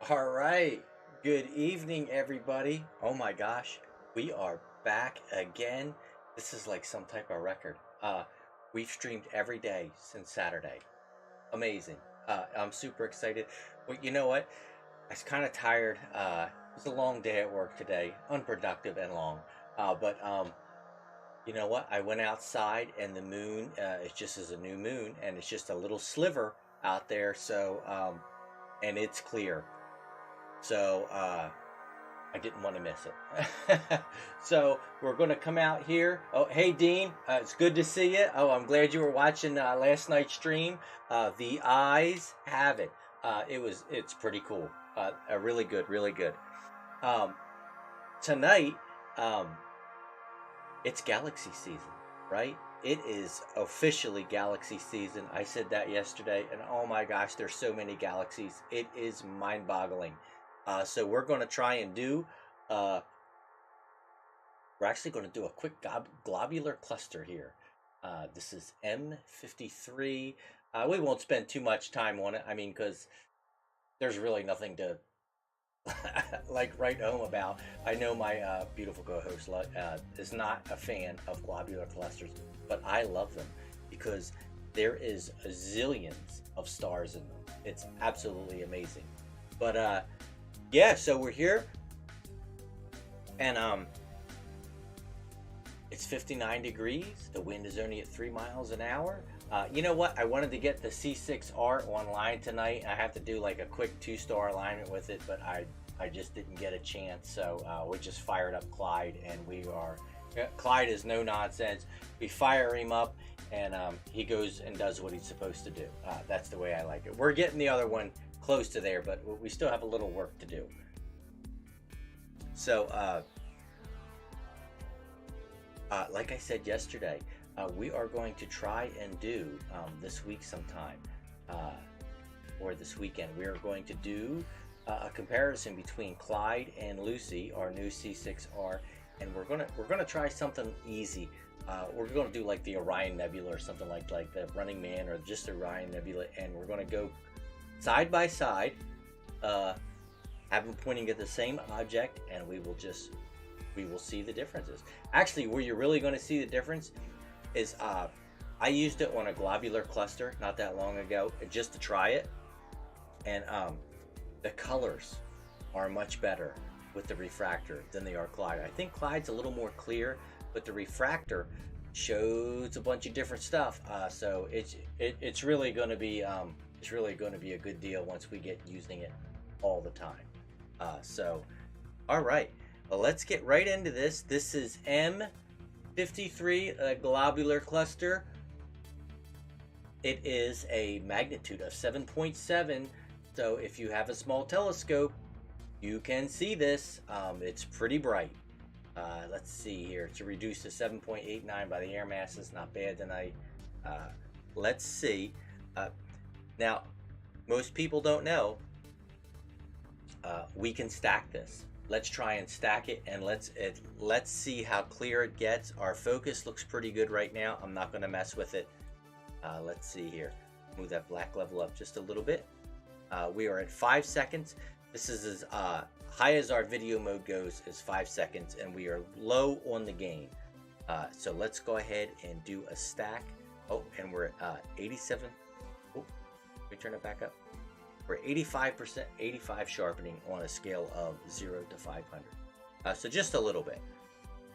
All right. Good evening, everybody. Oh my gosh, we are back again. This is like some type of record. We've streamed every day since Saturday. Amazing. I'm super excited. But you know what? I was kind of tired. It was a long day at work today, unproductive and long. But you know what? I went outside and the moon, it just is a new moon, and it's just a little sliver out there. And it's clear. So I didn't want to miss it. So we're going to come out here. Oh, hey, Dean. It's good to see you. Oh, I'm glad you were watching last night's stream. The eyes have it. It's pretty cool. Really good, really good. Um, Tonight, um, it's Galaxy season, right? It is officially Galaxy season. I said that yesterday, and oh my gosh, there's so many galaxies. It is mind-boggling. So we're going to try and do. Uh, we're actually going to do a quick globular cluster here. This is M53. We won't spend too much time on it. I mean, because there's really nothing to like write home about. I know my beautiful co-host is not a fan of globular clusters, but I love them because there is zillions of stars in them. It's absolutely amazing. But yeah, so we're here, and it's 59 degrees. The wind is only at 3 miles an hour. You know what? I wanted to get the C6R online tonight. I have to do like a quick 2-star alignment with it, but I just didn't get a chance. So we just fired up Clyde, and Clyde is no nonsense. We fire him up, and he goes and does what he's supposed to do. That's the way I like it. We're getting the other one close to there, but we still have a little work to do. So, like I said yesterday, we are going to try and do this week sometime, or this weekend. We are going to do a comparison between Clyde and Lucy, our new C6R, and we're gonna try something easy. We're gonna do like the Orion Nebula or something like the Running Man or just the Orion Nebula, and we're gonna go side by side, have them pointing at the same object, and we will see the differences. Actually, where you're really going to see the difference is I used it on a globular cluster not that long ago just to try it, and the colors are much better with the refractor than they are Clyde. I think Clyde's a little more clear, but the refractor shows a bunch of different stuff. So it's really going to be a good deal once we get using it all the time. All right. Well, let's get right into this. This is M53, a globular cluster. It is a magnitude of 7.7. So if you have a small telescope, you can see this. It's pretty bright. Let's see here. To reduce to 7.89 by the air mass is not bad tonight. Let's see. Now, most people don't know. We can stack this. Let's try and stack it, and let's see how clear it gets. Our focus looks pretty good right now. I'm not going to mess with it. Let's see here. Move that black level up just a little bit. We are at 5 seconds. This is as high as our video mode goes, is 5 seconds, and we are low on the gain. So let's go ahead and do a stack. Oh, and we're at 87. Oh, let me turn it back up. We're 85%, 85 sharpening on a scale of 0 to 500. So just a little bit.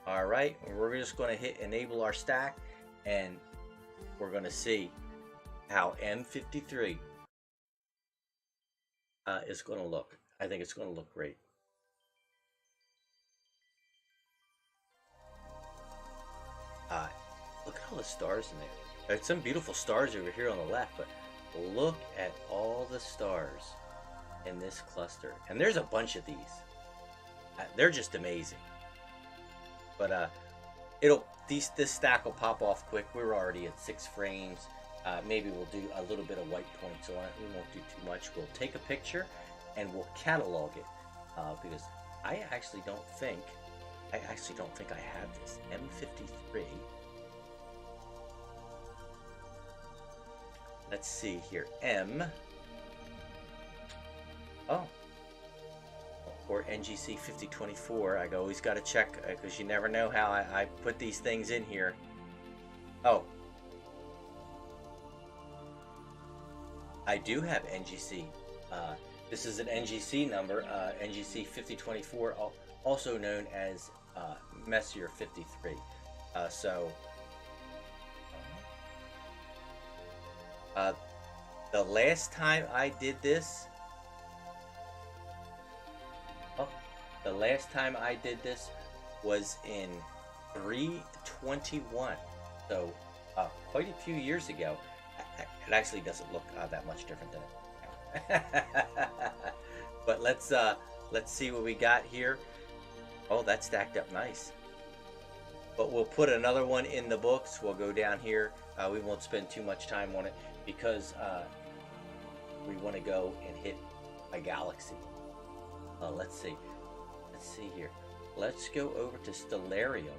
All right, we're just going to hit enable our stack, and we're going to see how M53 is going to look. I think it's going to look great. Look at all the stars in there. There's some beautiful stars over here on the left, but look at all the stars in this cluster, and there's a bunch of these. They're just amazing. But this stack will pop off quick. We're already at 6 frames. Maybe we'll do a little bit of white points on it. We won't do too much. We'll take a picture and we'll catalog it because I actually don't think I have this M53. Let's see here. Oh, NGC 5024. I always got to check because you never know how I put these things in here. Oh, I do have NGC. This is an NGC number, NGC 5024, also known as Messier 53. The last time I did this, was in 321. So quite a few years ago. It actually doesn't look that much different than it. But let's see what we got here. Oh, that stacked up nice. But we'll put another one in the books. We'll go down here. We won't spend too much time on it because we want to go and hit a galaxy. Let's see here. Let's go over to Stellarium.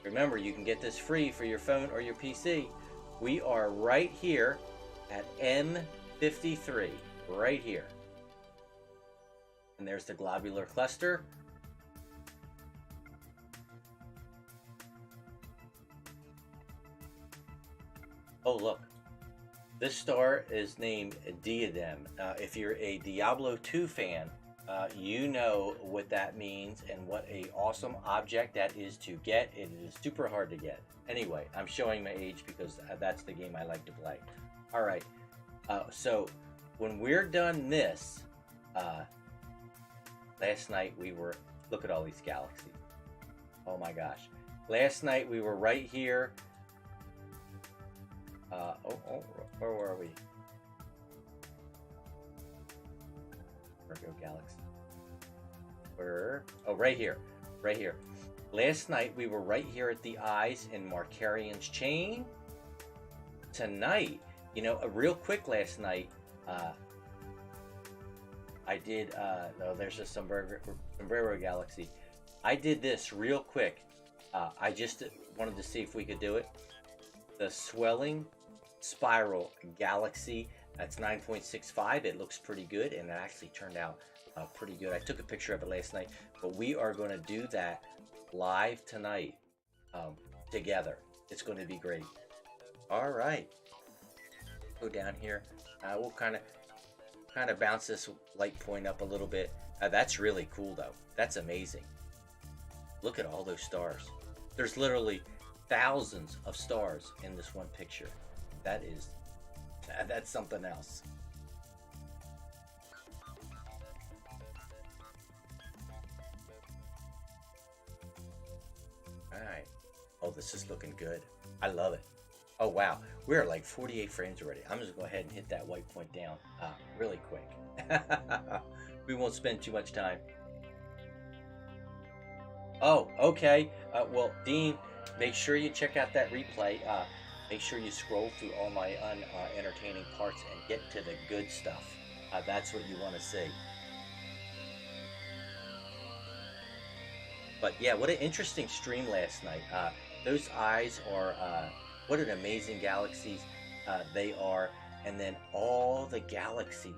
Remember, you can get this free for your phone or your PC. We are right here at N53, right here. And there's the globular cluster. Oh, look. This star is named Diadem. If you're a Diablo 2 fan, you know what that means and what a awesome object that is to get. It is super hard to get. Anyway, I'm showing my age because that's the game I like to play. All right. So when we're done this, last night we were, look at all these galaxies. Oh my gosh. Last night we were right here. Where were we? Virgo Galaxy. Right here. Right here. Last night we were right here at the eyes in Markarian's chain. Tonight, you know, real quick last night, I did, there's just Sombrero Galaxy. I did this real quick. I just wanted to see if we could do it. The Swelling Spiral Galaxy, that's 9.65. It looks pretty good, and it actually turned out pretty good. I took a picture of it last night, but we are going to do that live tonight together. It's going to be great. All right, go down here. We'll kind of bounce this light point up a little bit. That's really cool though. That's amazing. Look at all those stars. There's literally thousands of stars in this one picture. That's something else. All right. Oh, this is looking good. I love it. Oh, wow. We're like 48 frames already. I'm just going to go ahead and hit that white point down really quick. We won't spend too much time. Oh, okay. Well, Dean, make sure you check out that replay. Make sure you scroll through all my unentertaining parts and get to the good stuff. That's what you want to see. But yeah, what an interesting stream last night. Those eyes are, what an amazing galaxies they are. And then all the galaxy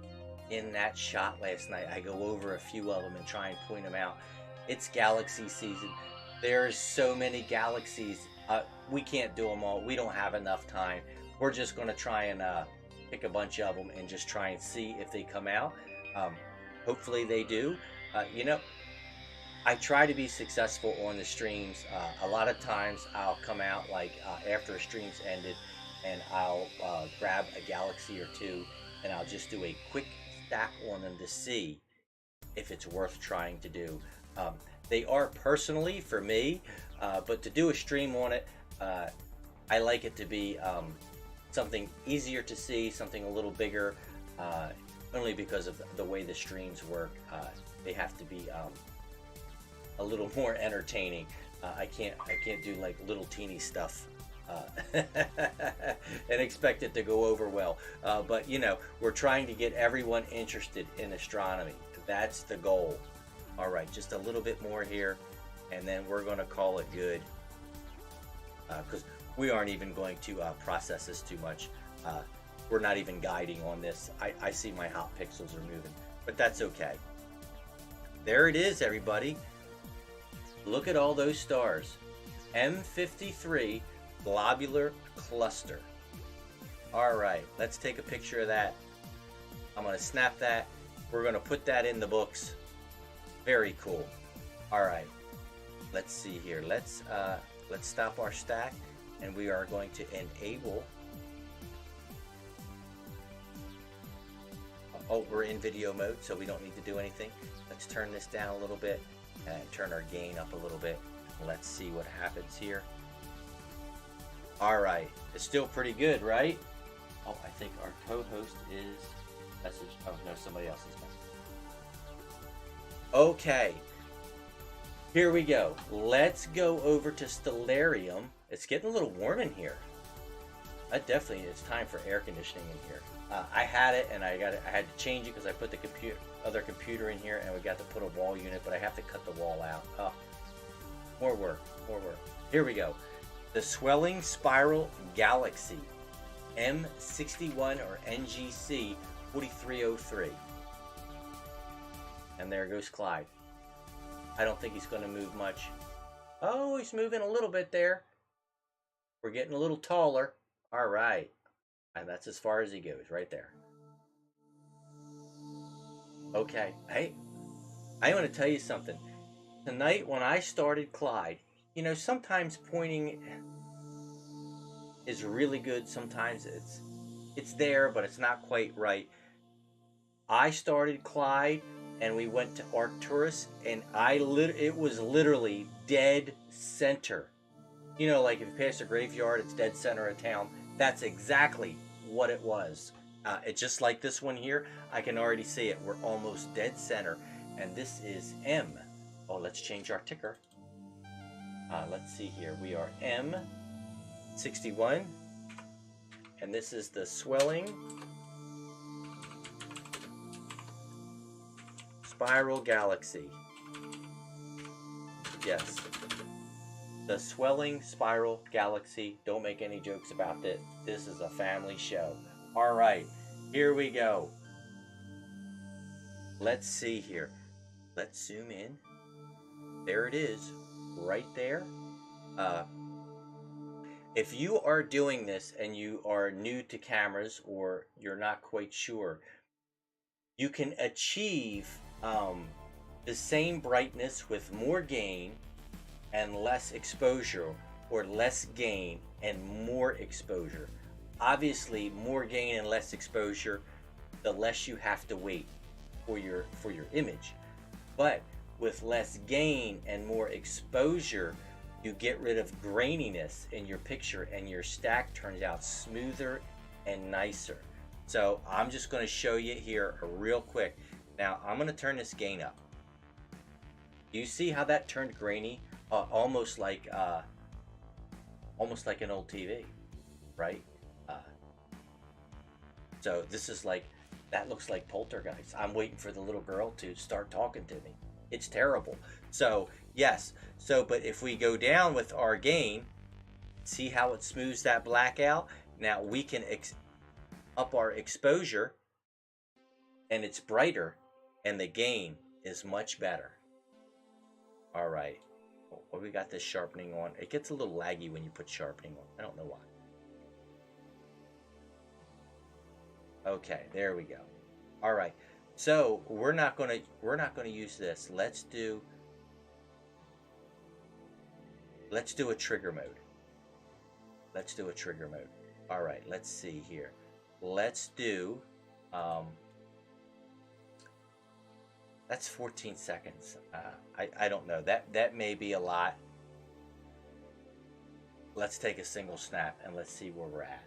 in that shot last night. I go over a few of them and try and point them out. It's galaxy season. There's so many galaxies. We can't do them all. We don't have enough time. We're just going to try and pick a bunch of them and just try and see if they come out. Hopefully they do. You know, I try to be successful on the streams. A lot of times I'll come out like after a stream's ended and I'll grab a galaxy or two and I'll just do a quick stack on them to see if it's worth trying to do. They are personally for me, but to do a stream on it, I like it to be something easier to see, something a little bigger, only because of the way the streams work. They have to be a little more entertaining. I can't do like little teeny stuff and expect it to go over well. But you know, we're trying to get everyone interested in astronomy. That's the goal. All right, just a little bit more here, and then we're going to call it good, because we aren't even going to process this too much. We're not even guiding on this. I see my hot pixels are moving, but that's okay. There it is, everybody. Look at all those stars. M53 globular cluster. All right, let's take a picture of that. I'm going to snap that. We're going to put that in the books. Very cool. All right, let's see here. Let's stop our stack, and we are going to enable. Oh, we're in video mode, so we don't need to do anything. Let's turn this down a little bit and turn our gain up a little bit. Let's see what happens here. All right, it's still pretty good, right? Oh, I think our co-host is message. Oh no, somebody else is messaging. Okay, here we go. Let's go over to Stellarium. It's getting a little warm in here. That definitely is time for air conditioning in here. I had it, and I had to change it because I put the other computer in here, and we got to put a wall unit, but I have to cut the wall out. Oh, more work, more work. Here we go. The Swelling Spiral Galaxy M61 or NGC 4303. And there goes Clyde. I don't think he's going to move much. Oh, he's moving a little bit there. We're getting a little taller. All right. And that's as far as he goes, right there. Okay. Hey, I want to tell you something. Tonight when I started Clyde, you know, sometimes pointing is really good. Sometimes it's there, but it's not quite right. I started Clyde, and we went to Arcturus, and it was literally dead center. You know, like if you pass a graveyard, it's dead center of town. That's exactly what it was. It's just like this one here. I can already see it. We're almost dead center, and this is M. Oh, let's change our ticker. Let's see here. We are M61, and this is the Swelling Spiral Galaxy. Yes. The Swelling Spiral Galaxy. Don't make any jokes about it. This is a family show. All right, here we go. Let's see here. Let's zoom in. There it is, right there. If you are doing this and you are new to cameras or you're not quite sure, you can achieve the same brightness with more gain and less exposure, or less gain and more exposure. Obviously, more gain and less exposure, the less you have to wait for your image. But with less gain and more exposure, you get rid of graininess in your picture, and your stack turns out smoother and nicer. So I'm just going to show you here real quick. Now I'm going to turn this gain up. You see how that turned grainy? Almost like an old TV, right? So this is like, that looks like Poltergeist. I'm waiting for the little girl to start talking to me. It's terrible. So yes, but if we go down with our gain, see how it smooths that black out? Now we can up our exposure, and it's brighter, and the gain is much better. All right. Well, we got this sharpening on. It gets a little laggy when you put sharpening on. I don't know why. Okay, there we go. All right. So we're not gonna use this. Let's do a trigger mode. Let's do a trigger mode. All right. Let's see here. Let's do. That's 14 seconds. I don't know. That may be a lot. Let's take a single snap and let's see where we're at.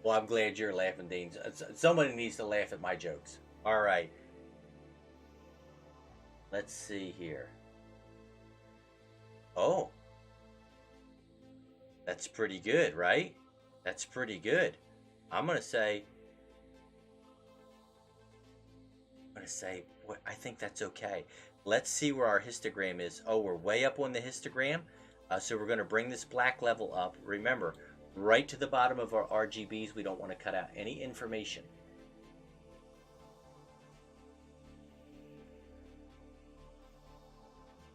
Well, I'm glad you're laughing, Dean. Somebody needs to laugh at my jokes. All right. Let's see here. Oh. That's pretty good, right? That's pretty good. I'm going to say, I think that's okay. Let's see where our histogram is. Oh, we're way up on the histogram. So we're going to bring this black level up. Remember, right to the bottom of our RGBs, we don't want to cut out any information.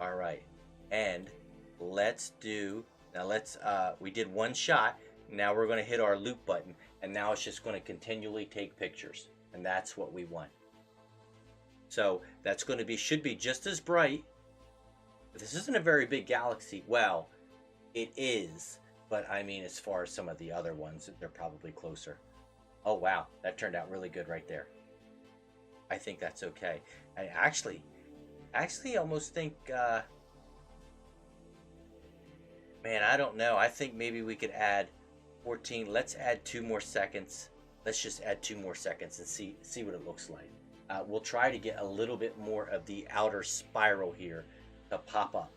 All right. And let's do, now let's, we did one shot. Now we're going to hit our loop button. And now it's just going to continually take pictures. And that's what we want. So that's going to be, should be just as bright. This isn't a very big galaxy. Well, it is. But I mean, as far as some of the other ones, they're probably closer. Oh, wow. That turned out really good right there. I think that's okay. I actually almost think, man, I don't know. I think maybe we could add 14. Let's add 2 more seconds. Let's just add 2 more seconds and see what it looks like. We'll try to get a little bit more of the outer spiral here to pop up.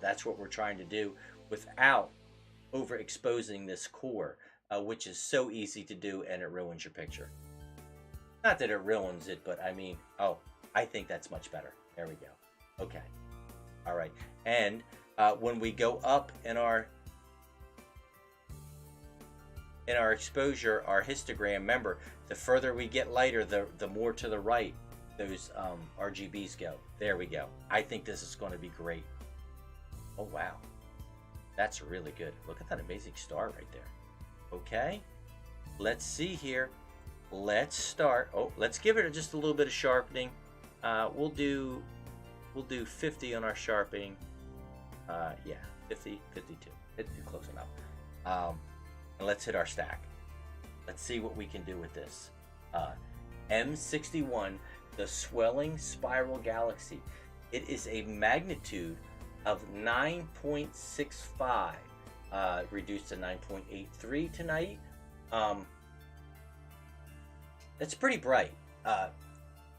That's what we're trying to do without overexposing this core, which is so easy to do, and it ruins your picture. Not that it ruins it, but I mean, oh, I think that's much better. There we go. Okay. All right. And when we go up in our exposure, our histogram, remember, the further we get lighter, the more to the right those RGBs go. There we go. I think this is going to be great. Oh, wow. That's really good. Look at that amazing star right there. Okay. Let's see here. Let's start. Oh, let's give it just a little bit of sharpening. We'll do 50 on our sharpening. Yeah, 50, 52. 52, close enough. And let's hit our stack. Let's see what we can do with this. M61, the swelling spiral galaxy. It is a magnitude of 9.65, reduced to 9.83 tonight. It's pretty bright.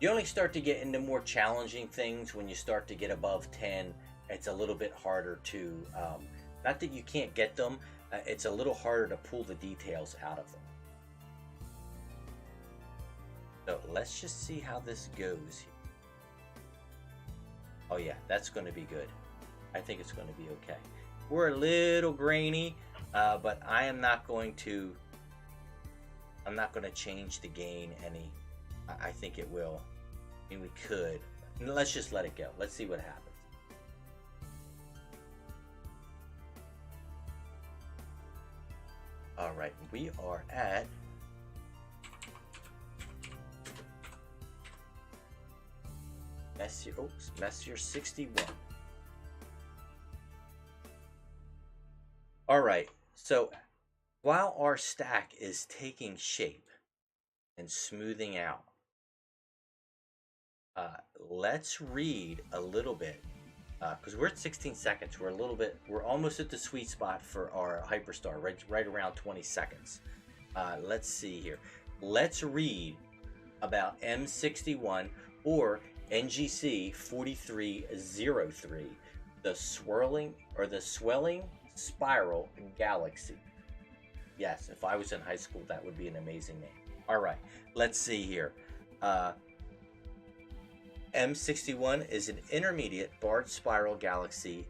You only start to get into more challenging things when you start to get above 10. It's a little bit harder to, not that you can't get them, it's a little harder to pull the details out of them. So let's just see how this goes. Oh yeah, that's going to be good. I think it's going to be okay. We're a little grainy, but I am not going to, I'm not going to change the gain any. I think it will. I mean, we could. Let's just let it go. Let's see what happens. All right, we are at Messier 61. All right, so while our stack is taking shape and smoothing out, let's read a little bit, because we're at 16 seconds. We're almost at the sweet spot for our hyperstar, right around 20 seconds. Let's see here. Let's read about M61 or NGC 4303, the swelling spiral galaxy. Yes, if I was in high school, that would be an amazing name. All right, let's see here. M61 is an intermediate barred spiral galaxy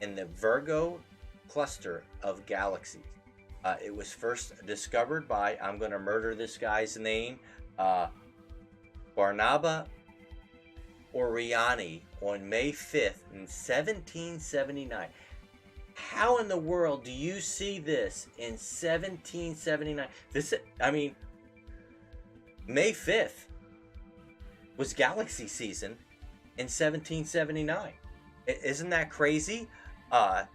in the Virgo cluster of galaxies. It was first discovered by, I'm going to murder this guy's name, Barnaba Oriani on May 5th in 1779. How in the world do you see this in 1779? May 5th was galaxy season in 1779. Isn't that crazy? It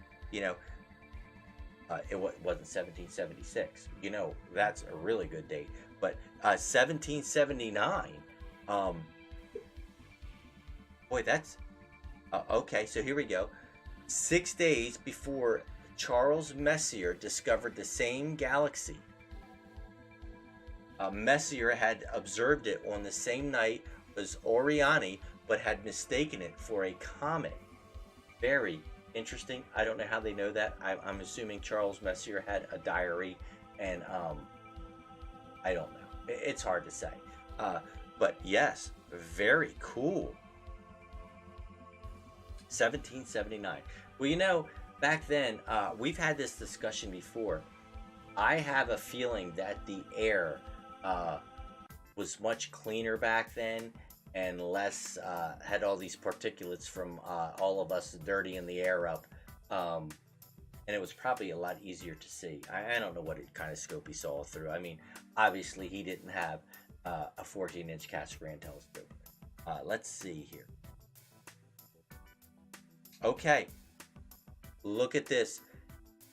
wasn't 1776. That's a really good date. But 1779, boy, that's, okay, so here we go. 6 days before Charles Messier discovered the same galaxy. Messier had observed it on the same night as Oriani, but had mistaken it for a comet. Very interesting. I don't know how they know that. I'm assuming Charles Messier had a diary, and I don't know. It's hard to say. But yes, very cool. 1779. Well, back then, we've had this discussion before. I have a feeling that the air was much cleaner back then, and less had all these particulates from all of us dirtying the air up. Um, and it was probably a lot easier to see. I don't know what kind of scope he saw through. I mean, obviously he didn't have a 14-inch Cassegrain telescope. Let's see here. Okay, look at this.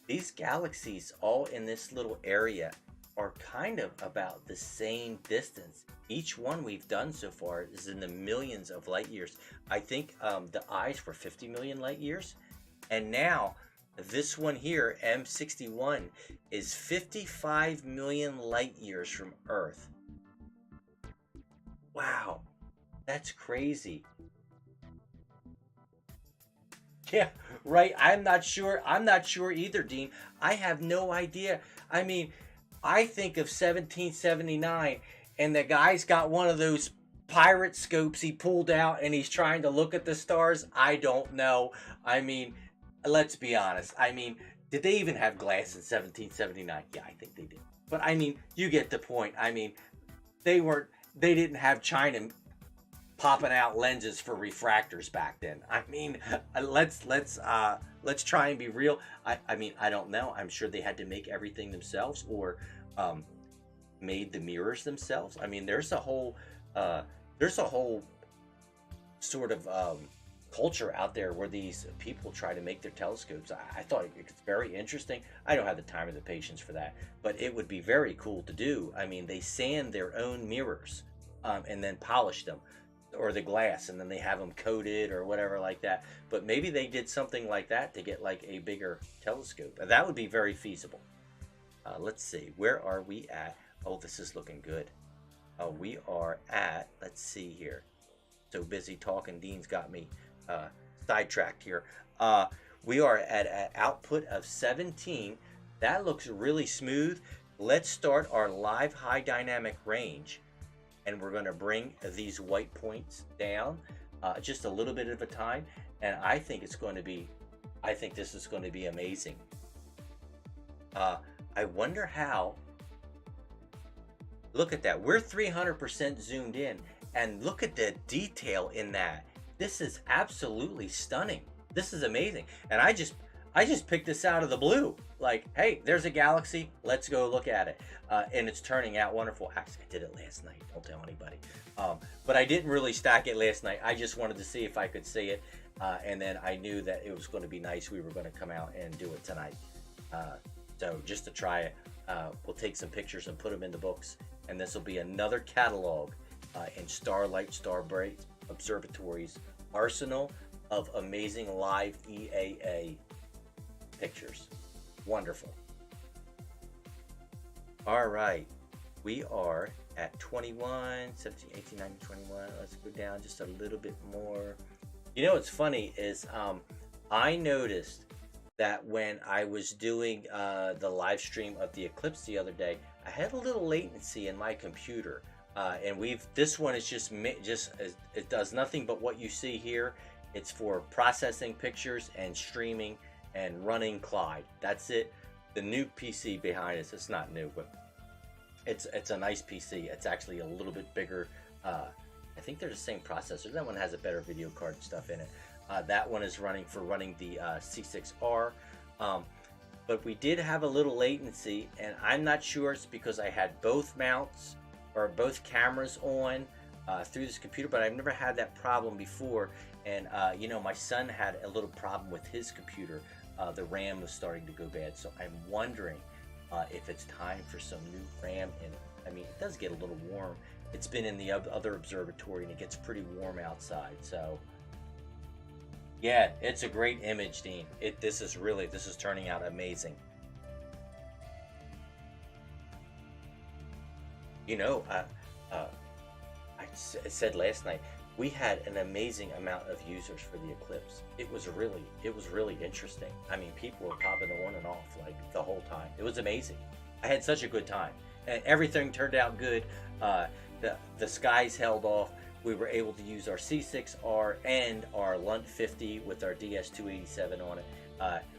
These galaxies all in this little area are kind of about the same distance. Each one we've done so far is in the millions of light years. I think the eyes were 50 million light years. And now this one here, M61, is 55 million light years from Earth. Wow, that's crazy. Yeah, right. I'm not sure. I'm not sure either, Dean. I have no idea. I mean, I think of 1779, and the guy's got one of those pirate scopes he pulled out and he's trying to look at the stars. I don't know. I mean, let's be honest. I mean, did they even have glass in 1779? Yeah, I think they did. But I mean, you get the point. I mean, they didn't have China popping out lenses for refractors back then. I mean, let's try and be real. I mean, I don't know. I'm sure they had to make everything themselves, or made the mirrors themselves. I mean, there's a whole sort of culture out there where these people try to make their telescopes. I thought it's very interesting. I don't have the time or the patience for that, but it would be very cool to do. I mean, they sand their own mirrors and then polish them, or the glass, and then they have them coated or whatever like that. But maybe they did something like that to get like a bigger telescope. That would be very feasible. Let's see, where are we at? Oh, this is looking good. We are at, let's see here. So busy talking, Dean's got me sidetracked here. We are at an output of 17. That looks really smooth. Let's start our live high dynamic range, and we're going to bring these white points down just a little bit at a time. And I think this is going to be amazing. I wonder how. Look at that. We're 300% zoomed in, and look at the detail in that. This is absolutely stunning. This is amazing. And I just picked this out of the blue. Like, hey, there's a galaxy. Let's go look at it. And it's turning out wonderful. Actually, I did it last night. Don't tell anybody. But I didn't really stack it last night. I just wanted to see if I could see it. And then I knew that it was going to be nice. We were going to come out and do it tonight. So just to try it, we'll take some pictures and put them in the books. And this will be another catalog in Starlight Starbright Observatory's arsenal of amazing live EAA pictures. Wonderful. All right, we are at 21, 17, 18, 19, 21. Let's go down just a little bit more. You know what's funny is I noticed that when I was doing the live stream of the eclipse the other day, I had a little latency in my computer. And this one is it does nothing but what you see here. It's for processing pictures and streaming and running Clyde. That's it. The new PC behind us, it's not new, but it's a nice PC. It's actually a little bit bigger. I think they're the same processor. That one has a better video card and stuff in it. That one is running the C6R. But we did have a little latency, and I'm not sure it's because I had both mounts or both cameras on through this computer, but I've never had that problem before. And you know, my son had a little problem with his computer. The RAM was starting to go bad, so I'm wondering if it's time for some new RAM in it. I mean, it does get a little warm. It's been in the other observatory, and it gets pretty warm outside. So yeah, it's a great image, Dean. This is turning out amazing. You know, I said last night, we had an amazing amount of users for the eclipse. It was really interesting. I mean, people were popping on and off like the whole time. It was amazing. I had such a good time, and everything turned out good. The skies held off. We were able to use our C6R and our Lunt 50 with our DS287 on it.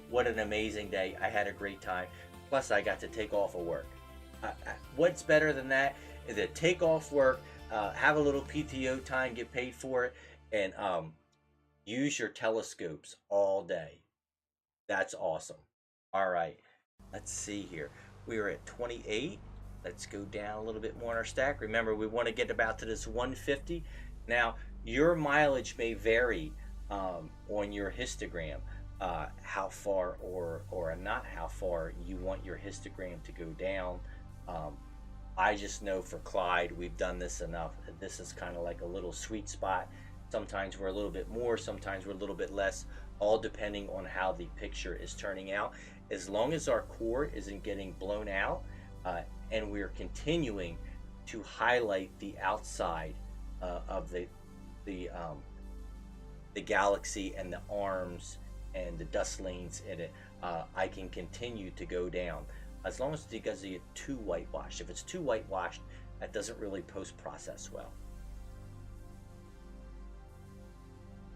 What an amazing day. I had a great time. Plus, I got to take off of work. What's better than that? To take off work, have a little PTO time, get paid for it, and use your telescopes all day. That's awesome. All right, let's see here. We are at 28. Let's go down a little bit more in our stack. Remember, we want to get about to this 150. Now, your mileage may vary on your histogram, how far or not how far you want your histogram to go down. Um, I just know for Clyde, we've done this enough. This is kind of like a little sweet spot. Sometimes we're a little bit more, sometimes we're a little bit less, all depending on how the picture is turning out. As long as our core isn't getting blown out, and we're continuing to highlight the outside of the galaxy and the arms and the dust lanes in it, I can continue to go down. As long as it doesn't get too whitewashed. If it's too whitewashed, that doesn't really post-process well.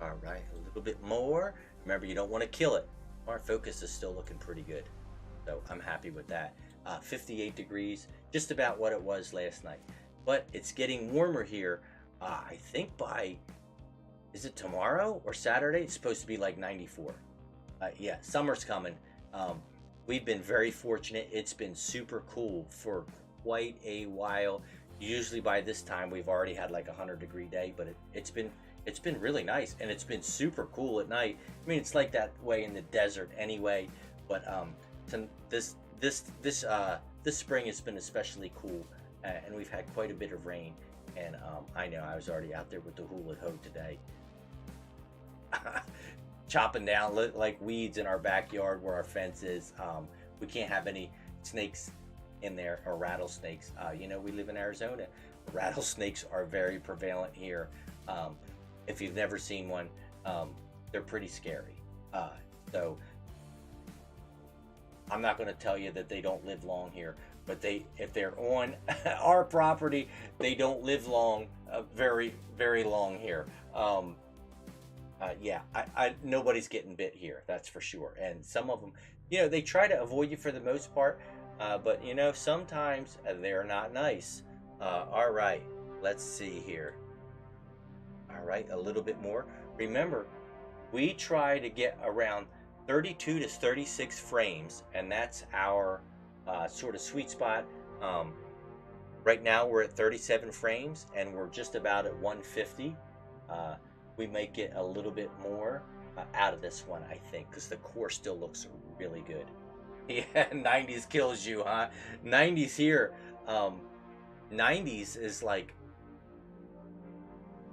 All right, a little bit more. Remember, you don't want to kill it. Our focus is still looking pretty good, so I'm happy with that. 58 degrees, just about what it was last night. But it's getting warmer here. I think by, is it tomorrow or Saturday? It's supposed to be like 94. Yeah, summer's coming. We've been very fortunate. It's been super cool for quite a while. Usually by this time we've already had like a 100-degree day, but it's been really nice, and it's been super cool at night. I mean, it's like that way in the desert anyway, but this spring has been especially cool, and we've had quite a bit of rain. And I know I was already out there with the hula hoe today, chopping down like weeds in our backyard where our fence is. We can't have any snakes in there, or rattlesnakes. You know, we live in Arizona. Rattlesnakes are very prevalent here. If you've never seen one, they're pretty scary. So I'm not going to tell you that they don't live long here, but if they're on our property, they don't live long, very, very long here. Yeah, nobody's getting bit here, that's for sure. And some of them, you know, they try to avoid you for the most part, but you know, sometimes they're not nice. All right, let's see here. All right, a little bit more. Remember, we try to get around 32 to 36 frames, and that's our sort of sweet spot. Right now we're at 37 frames, and we're just about at 150. We might get a little bit more out of this one, I think, because the core still looks really good. Yeah, 90s kills you, huh? 90s here. 90s is like,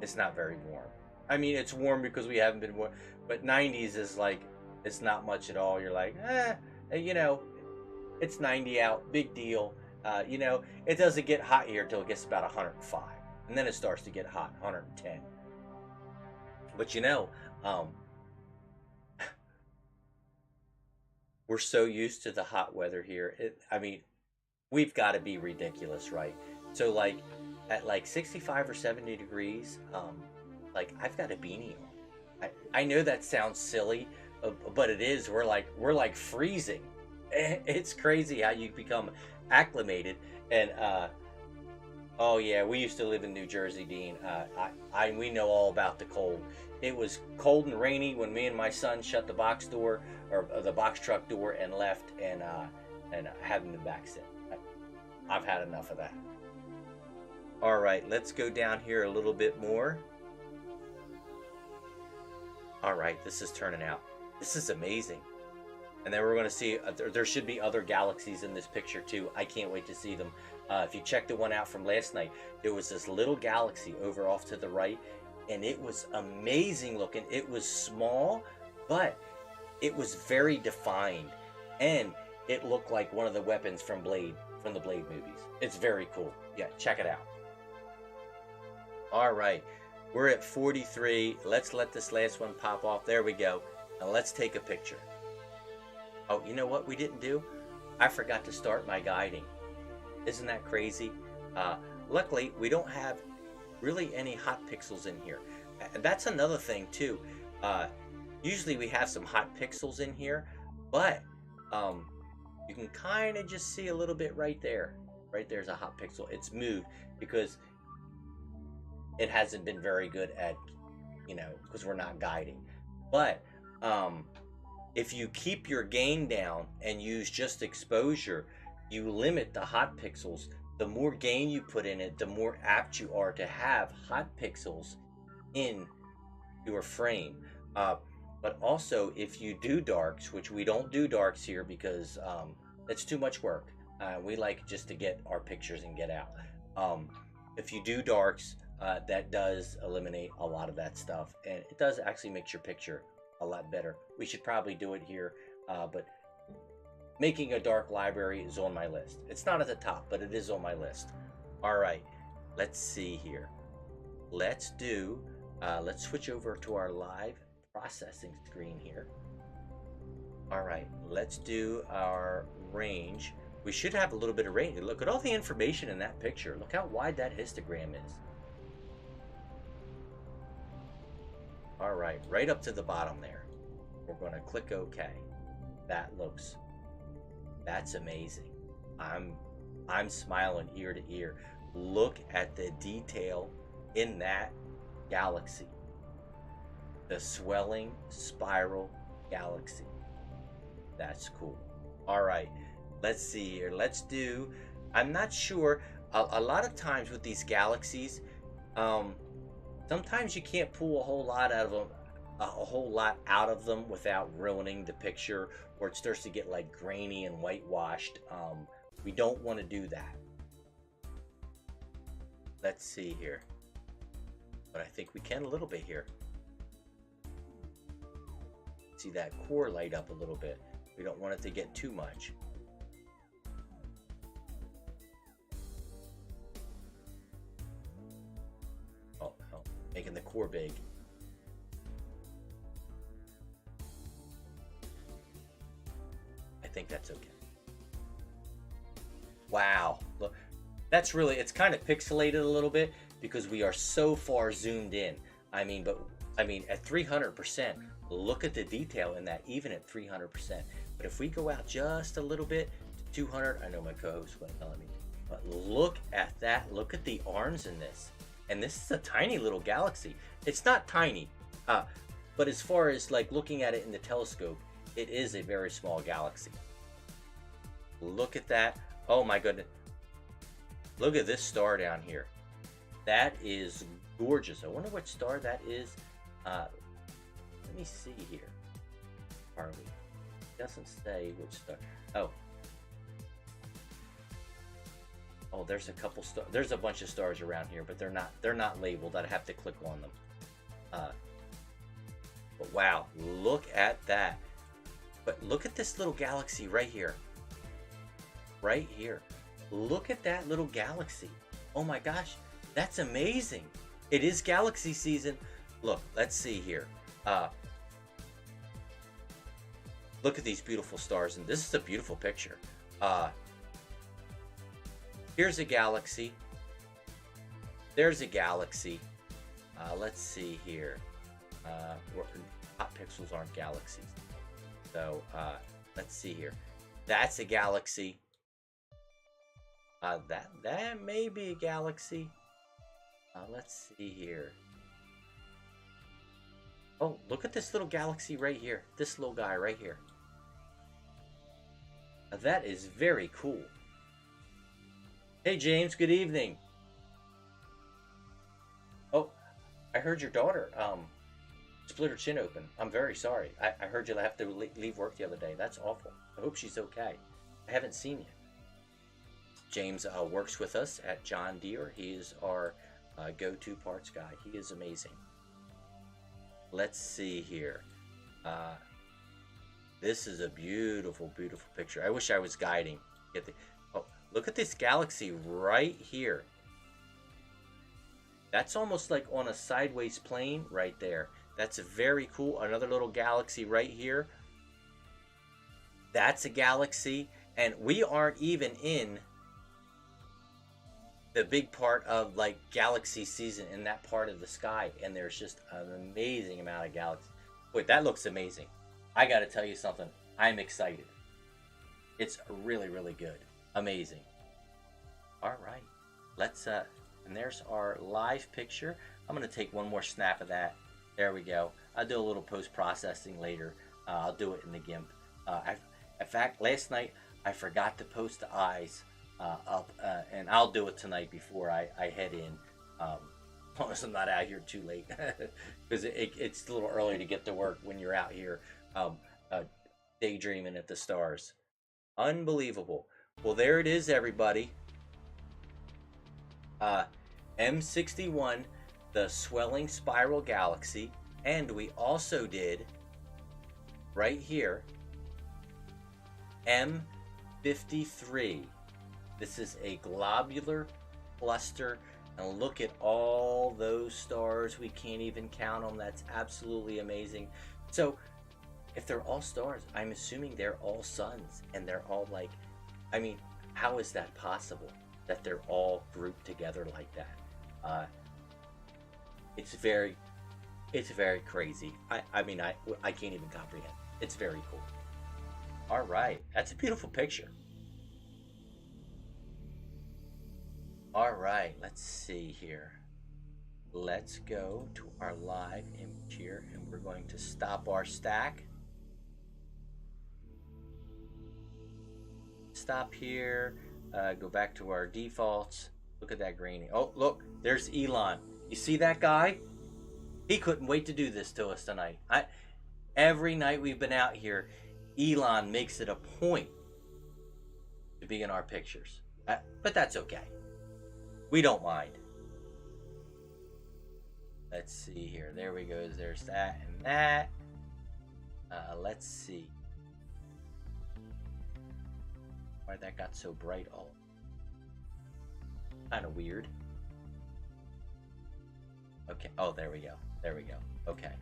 it's not very warm. I mean, it's warm because we haven't been warm, but 90s is like, it's not much at all. You're like, you know, it's 90 out, big deal. You know, it doesn't get hot here until it gets about 105, and then it starts to get hot, 110. But you know, we're so used to the hot weather here. I mean, we've got to be ridiculous, right? So like at like 65 or 70 degrees, like I've got a beanie on. I know that sounds silly, but it is. We're like freezing. It's crazy how you become acclimated. And oh yeah, we used to live in New Jersey, Dean. We know all about the cold. It was cold and rainy when me and my son shut the box door, or the box truck door, and left, and haven't been back since. I've had enough of that. All right, let's go down here a little bit more. All right, this is turning out. This is amazing. And then we're going to see, there should be other galaxies in this picture too. I can't wait to see them. If you check the one out from last night, there was this little galaxy over off to the right, and it was amazing looking. It was small, but it was very defined, and it looked like one of the weapons from the Blade movies. It's very cool. Yeah, check it out. All right, we're at 43. Let's let this last one pop off. There we go. Now let's take a picture. Oh, you know what we didn't do? I forgot to start my guiding. Isn't that crazy? Luckily, we don't have really any hot pixels in here. And that's another thing too. Usually we have some hot pixels in here, but you can kind of just see a little bit right there. Right there's a hot pixel. It's moved because it hasn't been very good at, because we're not guiding. But if you keep your gain down and use just exposure, you limit the hot pixels. The more gain you put in it, the more apt you are to have hot pixels in your frame. But also, if you do darks, which we don't do darks here because it's too much work. We like just to get our pictures and get out. If you do darks, that does eliminate a lot of that stuff, and it does actually make your picture a lot better. We should probably do it here, but making a dark library is on my list. It's not at the top, but it is on my list. All right, let's see here. Let's switch over to our live processing screen here. All right, let's do our range. We should have a little bit of range. Look at all the information in that picture. Look how wide that histogram is. All right, right up to the bottom there. We're going to click OK. That's amazing. I'm smiling ear to ear. Look at the detail in that galaxy. The swelling spiral galaxy. That's cool. All right, let's see here. I'm not sure. A lot of times with these galaxies, sometimes you can't pull a whole lot out of them without ruining the picture, or it starts to get like grainy and whitewashed. We don't want to do that. Let's see here. But I think we can a little bit here. See that core light up a little bit. We don't want it to get too much. Oh, no. Making the core big. I think that's okay. Wow. Look, it's kind of pixelated a little bit because we are so far zoomed in. I mean, at 300%, look at the detail in that, even at 300%. But if we go out just a little bit to 200, I know my co-host went telling me, but look at that. Look at the arms in this. And this is a tiny little galaxy. It's not tiny, but as far as like looking at it in the telescope, it is a very small galaxy. Look at that. Oh my goodness. Look at this star down here. That is gorgeous. I wonder what star that is. Let me see here. Are we? It doesn't say which star. Oh, there's a couple stars. There's a bunch of stars around here, but they're not labeled. I'd have to click on them. But wow, look at that. But look at this little galaxy right here. Right here. Look at that little galaxy. Oh my gosh, that's amazing. It is galaxy season. Look, let's see here. Look at these beautiful stars, and this is a beautiful picture. Here's a galaxy. There's a galaxy. Let's see here. Hot pixels aren't galaxies. So let's see here. That's a galaxy. That may be a galaxy. Let's see here. Oh, look at this little galaxy right here. This little guy right here. That is very cool. Hey James, good evening. Oh, I heard your daughter split her chin open. I'm very sorry. I heard you have to leave work the other day. That's awful. I hope she's okay. I haven't seen you. James works with us at John Deere. He is our go-to parts guy. He is amazing. Let's see here. This is a beautiful, beautiful picture. I wish I was guiding. Oh, look at this galaxy right here. That's almost like on a sideways plane right there. That's very cool. Another little galaxy right here. That's a galaxy. And we aren't even in the big part of like galaxy season in that part of the sky, and there's just an amazing amount of galaxies. Wait, that looks amazing. I got to tell you something. I'm excited. It's really, really good. Amazing. All right, let's And there's our live picture. I'm going to take one more snap of that. There we go. I'll do a little post-processing later. I'll do it in the GIMP. In fact, last night I forgot to post the eyes up, and I'll do it tonight before I head in. As long as I'm not out here too late, because it's a little early to get to work when you're out here daydreaming at the stars. Unbelievable. Well, there it is, everybody. M61, the swelling spiral galaxy, and we also did right here M53. This is a globular cluster, and look at all those stars. We can't even count them. That's absolutely amazing. So if they're all stars, I'm assuming they're all suns, and they're all like, I mean, how is that possible that they're all grouped together like that? It's very crazy. I mean, I can't even comprehend. It's very cool. All right, that's a beautiful picture. All right, let's see here. Let's go to our live image here, and we're going to stop our stack. Stop here, go back to our defaults. Look at that green. Oh, look, there's Elon. You see that guy? He couldn't wait to do this to us tonight. Every night we've been out here, Elon makes it a point to be in our pictures. But that's okay. We don't mind. Let's see here. There we go. There's that and that. Let's see. Why that got so bright all. Kind of weird. Okay. Oh, there we go. There we go. Okay.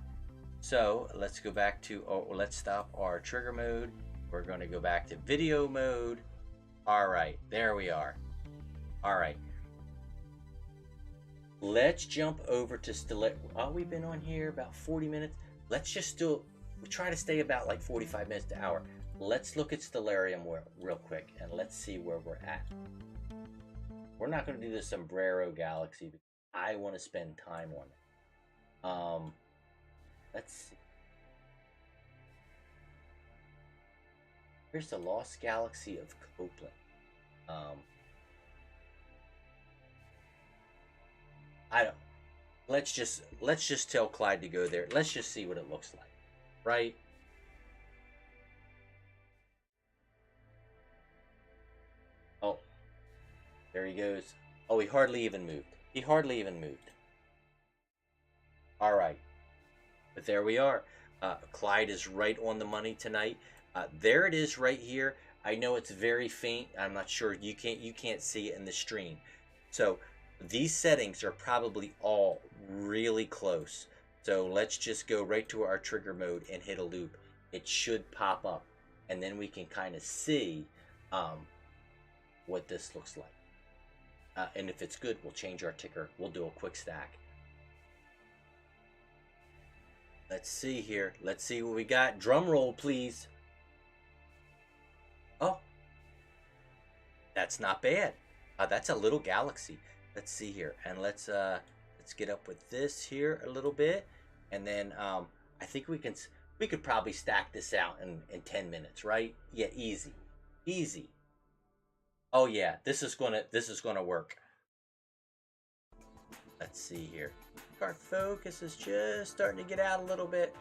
So let's go back to, let's stop our trigger mode. We're going to go back to video mode. All right. There we are. All right. Let's jump over to Stellarium. Oh, we've been on here about 40 minutes. Let's just we try to stay about like 45 minutes to an hour. Let's look at Stellarium real quick, and let's see where we're at. We're not going to do the Sombrero Galaxy because I want to spend time on it. Let's see. Here's the Lost Galaxy of Copeland. Let's just tell Clyde to go there. Let's just see what it looks like, right? Oh, there he goes. Oh, he hardly even moved. He hardly even moved. All right, but there we are. Clyde is right on the money tonight. There it is right here. I know it's very faint. I'm not sure. You can't see it in the stream. So these settings are probably all really close. So let's just go right to our trigger mode and hit a loop. It should pop up, and then we can kind of see what this looks like. And if it's good, we'll change our ticker. We'll do a quick stack. Let's see here. Let's see what we got. Drum roll, please. Oh, that's not bad. That's a little galaxy. Let's see here, and let's get up with this here a little bit, and then I think we could probably stack this out in 10 minutes, right? Yeah, easy. Oh yeah, this is gonna work. Let's see here. Our focus is just starting to get out a little bit.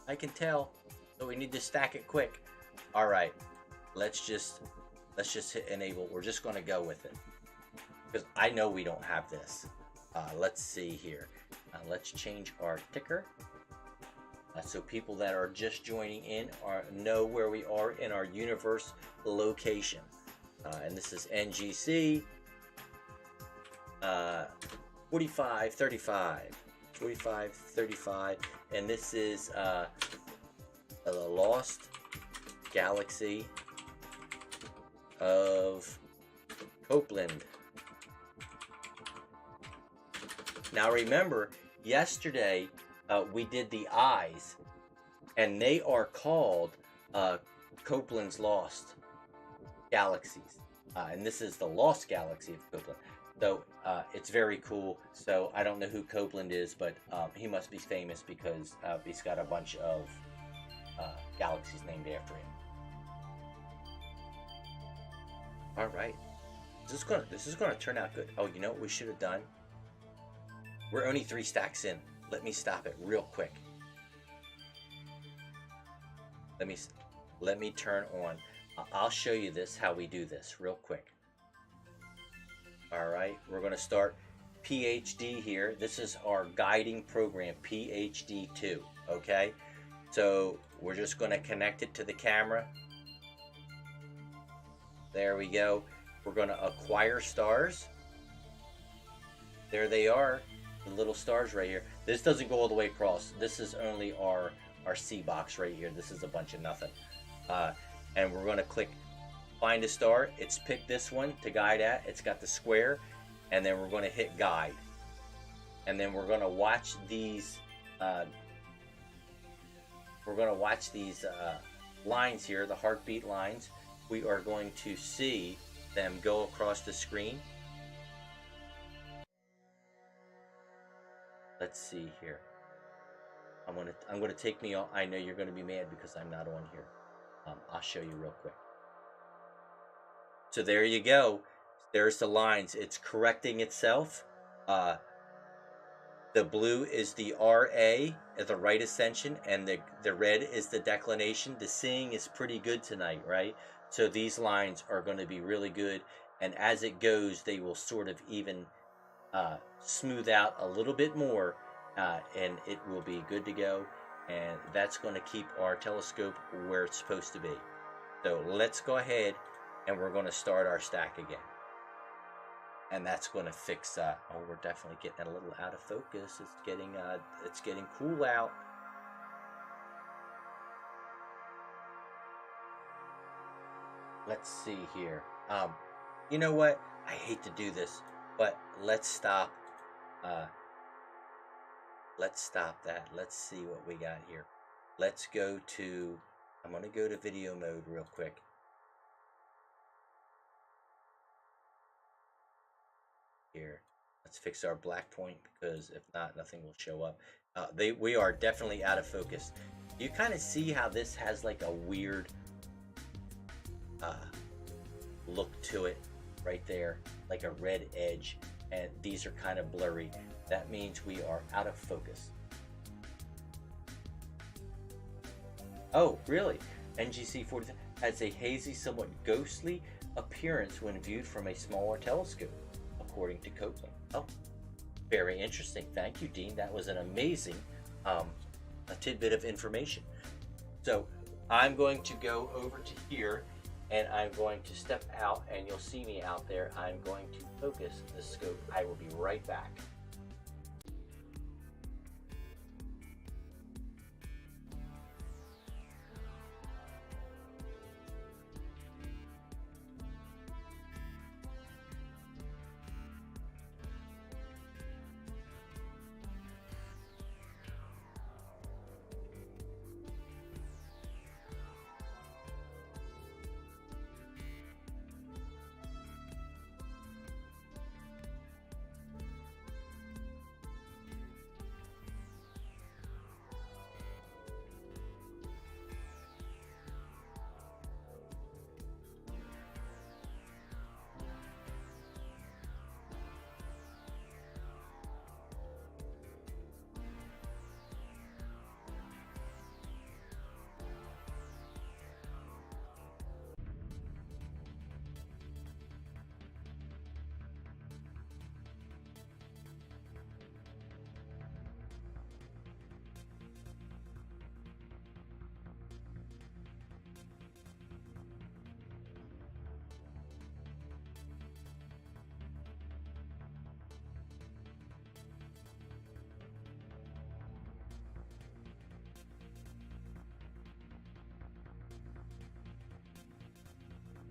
I can tell, so we need to stack it quick. All right, let's just hit enable. We're just gonna go with it, because I know we don't have this. Let's see here. Let's change our ticker so people that are just joining in know where we are in our universe location. And this is NGC 4535, and this is the Lost Galaxy of Copeland. Now remember, yesterday we did the eyes, and they are called Copeland's Lost Galaxies. And this is the Lost Galaxy of Copeland. So it's very cool. So I don't know who Copeland is, but he must be famous because he's got a bunch of galaxies named after him. All right, this is gonna turn out good. Oh, you know what we should have done? We're only 3 stacks in. Let me stop it real quick. Let me turn on. I'll show you this how we do this real quick. All right, we're going to start PhD here. This is our guiding program, PhD2. Okay, so we're just going to connect it to the camera. There we go. We're going to acquire stars. There they are, the little stars right here. This doesn't go all the way across. This is only our C box right here. This is a bunch of nothing. And we're going to click find a star. It's picked this one to guide at. It's got the square, and then we're going to hit guide. And then we're going to watch these. Lines here, the heartbeat lines. We are going to see them go across the screen. Let's see here. I'm gonna take me off. I know you're gonna be mad because I'm not on here. I'll show you real quick. So there you go. There's the lines. It's correcting itself. The blue is the RA at the right ascension, and the red is the declination. The seeing is pretty good tonight, right? So these lines are going to be really good, and as it goes, they will sort of even smooth out a little bit more, and it will be good to go. And that's going to keep our telescope where it's supposed to be. So let's go ahead, and we're going to start our stack again. And that's going to fix. Oh, we're definitely getting a little out of focus. It's getting cool out. Let's see here. You know what? I hate to do this, but let's stop. Let's stop that. Let's see what we got here. Let's go to. I'm going to go to video mode real quick. Here, let's fix our black point, because if not, nothing will show up. We are definitely out of focus. You kind of see how this has like a weird look to it right there, like a red edge, and these are kind of blurry. That means we are out of focus. Oh, really? NGC 40 has a hazy, somewhat ghostly appearance when viewed from a smaller telescope, according to Copeland. Oh, very interesting. Thank you, Dean. That was an amazing a tidbit of information. So I'm going to go over to here, and I'm going to step out, and you'll see me out there. I'm going to focus the scope. I will be right back.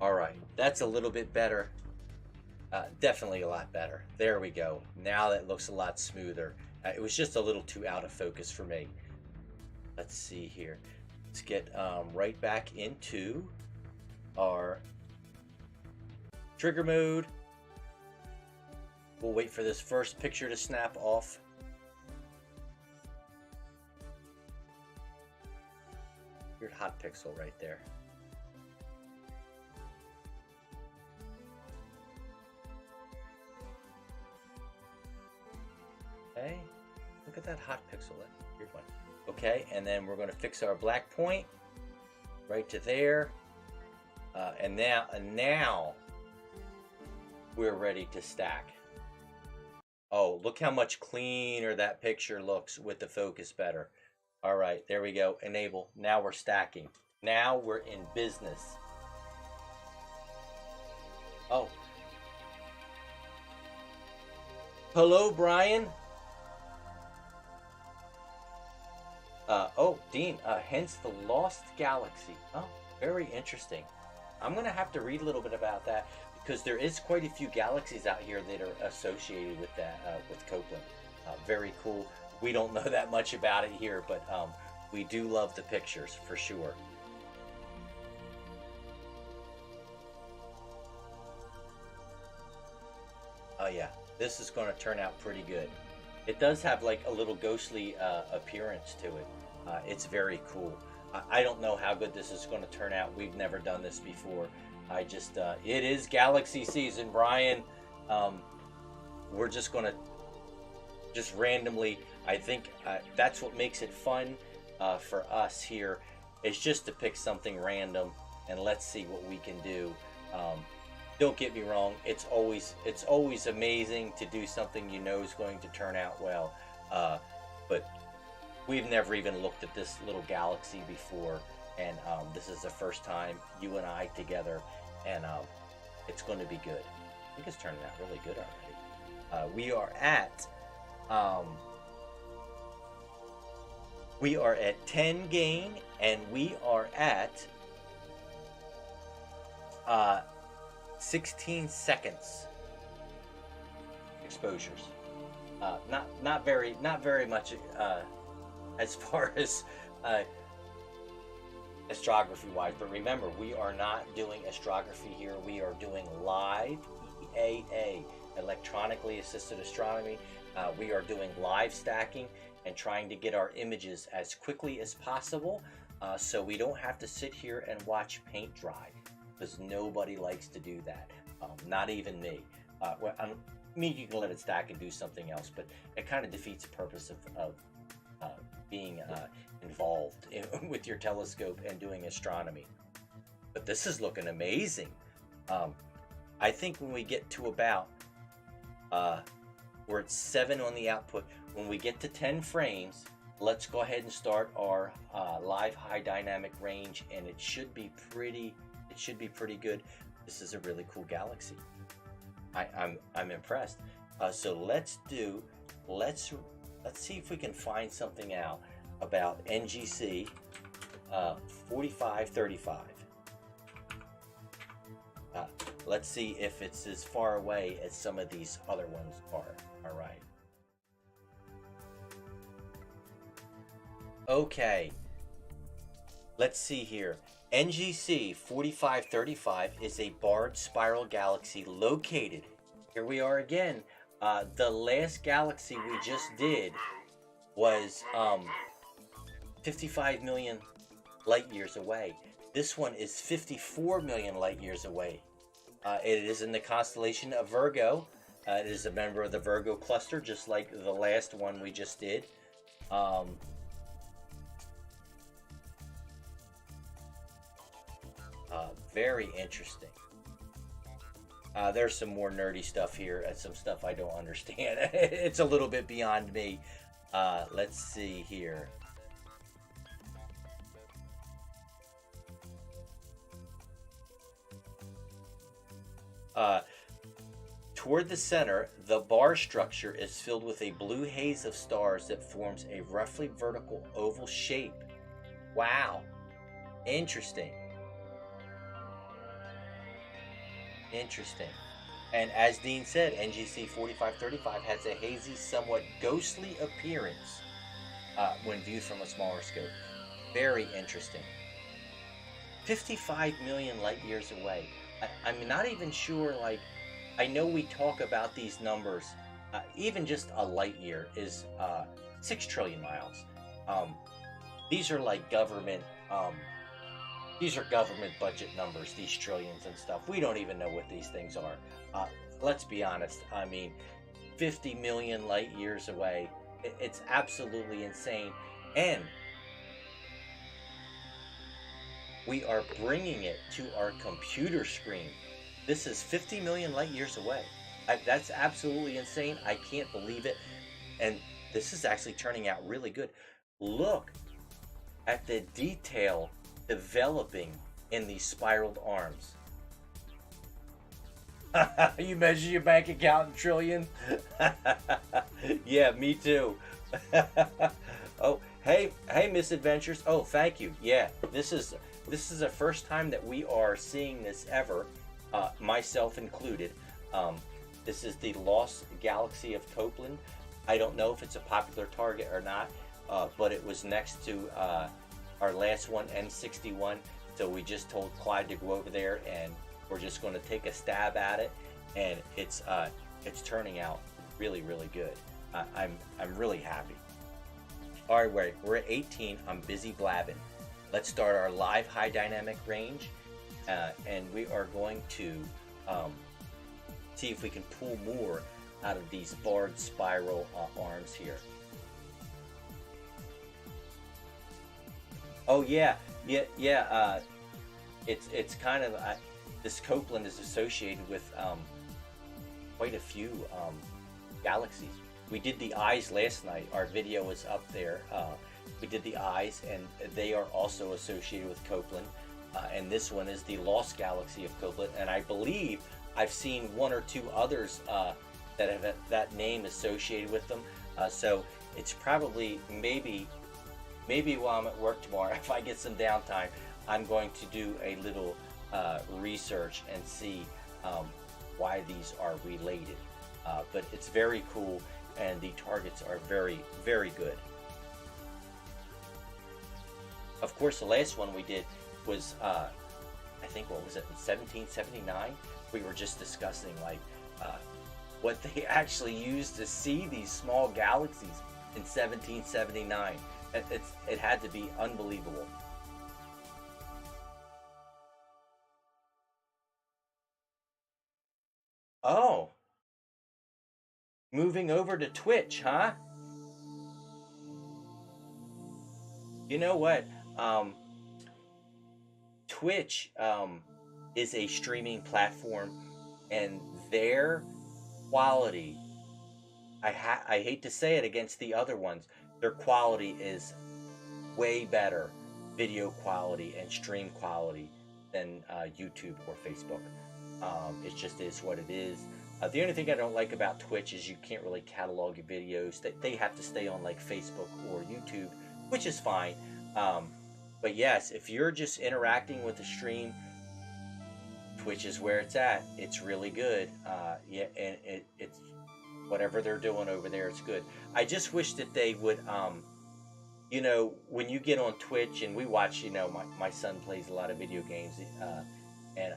All right, that's a little bit better. Definitely a lot better. There we go. Now that looks a lot smoother. It was just a little too out of focus for me. Let's see here. Let's get right back into our trigger mode. We'll wait for this first picture to snap off. Weird hot pixel right there. Okay, look at that hot pixel. Here's one. Okay, and then we're going to fix our black point right to there. And now we're ready to stack. Oh, look how much cleaner that picture looks with the focus better. All right, there we go. Enable. Now we're stacking. Now we're in business. Oh. Hello, Brian. Oh, Dean, hence the Lost Galaxy. Oh, very interesting. I'm going to have to read a little bit about that because there is quite a few galaxies out here that are associated with that, with Copeland. Very cool. We don't know that much about it here, but we do love the pictures for sure. Oh yeah, this is going to turn out pretty good. It does have like a little ghostly appearance to it. It's very cool. I don't know how good this is going to turn out. We've never done this before. I just, it is galaxy season, Brian. We're just going to, just randomly, I think that's what makes it fun for us here, is just to pick something random and let's see what we can do. Don't get me wrong, it's always amazing to do something you know is going to turn out well, but we've never even looked at this little galaxy before, and this is the first time you and I together, and it's going to be good. I think it's turning out really good already. We are at 10 gain, and we are at 16 seconds exposures. Not very much as far as astrography wise, but remember, we are not doing astrography here. We are doing live EAA, electronically assisted astronomy. We are doing live stacking and trying to get our images as quickly as possible, so we don't have to sit here and watch paint dry, because nobody likes to do that. Not even me. You can let it stack and do something else, but it kind of defeats the purpose of being involved with your telescope and doing astronomy. But this is looking amazing. I think when we get to about, we're at 7 on the output. When we get to 10 frames, let's go ahead and start our live high dynamic range, and it should be pretty good. This is a really cool galaxy. I'm impressed. So let's see if we can find something out about NGC 4535. Let's see if it's as far away as some of these other ones are. All right. Okay. Let's see here. NGC 4535 is a barred spiral galaxy located, here we are again, the last galaxy we just did was 55 million light years away. This one is 54 million light years away. It is in the constellation of Virgo. It is a member of the Virgo cluster, just like the last one we just did. Very interesting. There's some more nerdy stuff here and some stuff I don't understand. It's a little bit beyond me. Let's see here. Toward the center, the bar structure is filled with a blue haze of stars that forms a roughly vertical oval shape. Wow. Interesting. Interesting. And as Dean said, NGC 4535 has a hazy, somewhat ghostly appearance when viewed from a smaller scope. Very interesting. 55 million light years away. I'm not even sure, like, I know we talk about these numbers. Even just a light year is 6 trillion miles. Um, these are like government. These are government budget numbers. These trillions and stuff. We don't even know what these things are. Uh, let's be honest. I mean, 50 million light years away. It's absolutely insane, and we are bringing it to our computer screen. This is 50 million light years away. That's absolutely insane. I can't believe it. And this is actually turning out really good. Look at the detail developing in these spiraled arms. You measure your bank account in trillion? Yeah, me too. Oh, hey, misadventures. Oh, thank you. Yeah, this is the first time that we are seeing this ever, myself included. Um, this is the Lost Galaxy of Copeland. I don't know if it's a popular target or not, but it was next to our last one, N61. So we just told Clyde to go over there, and we're just going to take a stab at it, and it's turning out really, really good. I'm really happy. All right, we're at 18. I'm busy blabbing. Let's start our live high dynamic range, and we are going to see if we can pull more out of these barred spiral arms here. Oh yeah. It's kind of this Copeland is associated with quite a few galaxies. We did the eyes last night. Our video is up there. We did the eyes, and they are also associated with Copeland. And this one is the Lost Galaxy of Copeland. And I believe I've seen one or two others that have that name associated with them. So it's probably maybe while I'm at work tomorrow, if I get some downtime, I'm going to do a little research and see why these are related. But it's very cool, and the targets are very, very good. Of course, the last one we did was, I think, what was it, in 1779? We were just discussing what they actually used to see these small galaxies in 1779. It had to be unbelievable. Oh, moving over to Twitch, huh? You know what? Twitch is a streaming platform, and their quality, I hate to say it against the other ones, their quality is way better, video quality and stream quality, than YouTube or Facebook. It just is what it is. The only thing I don't like about Twitch is you can't really catalog your videos. They have to stay on like Facebook or YouTube, which is fine. But yes, if you're just interacting with the stream, Twitch is where it's at. It's really good. Yeah, and it's whatever they're doing over there, it's good. I just wish that they would, when you get on Twitch, and we watch, my son plays a lot of video games, and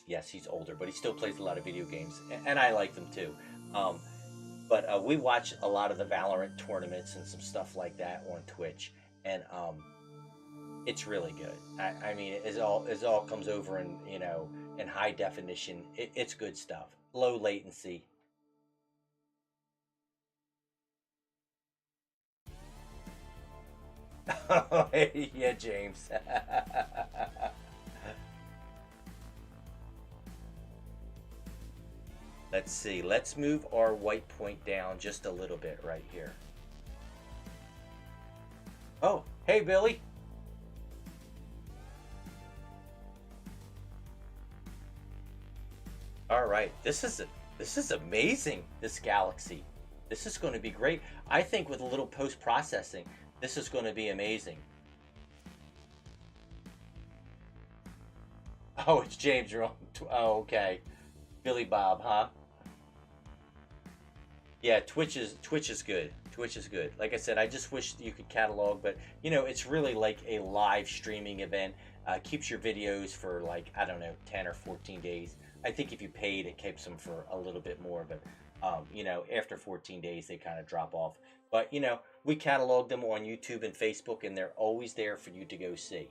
yes, he's older, but he still plays a lot of video games, and I like them too. But we watch a lot of the Valorant tournaments and some stuff like that on Twitch, and it's really good. I mean, it all comes over in high definition. It's good stuff. Low latency. Yeah, James. Let's see. Let's move our white point down just a little bit right here. Oh, hey, Billy. All right. This is amazing, this galaxy. This is going to be great. I think with a little post-processing, this is going to be amazing. Oh, it's James. You're on. Oh, okay. Billy Bob, huh? Yeah, Twitch is good. Twitch is good. Like I said, I just wish you could catalog, but it's really like a live streaming event. Keeps your videos for like, I don't know, 10 or 14 days. I think if you paid, it keeps them for a little bit more, but after 14 days, they kind of drop off. But we catalog them on YouTube and Facebook, and they're always there for you to go see.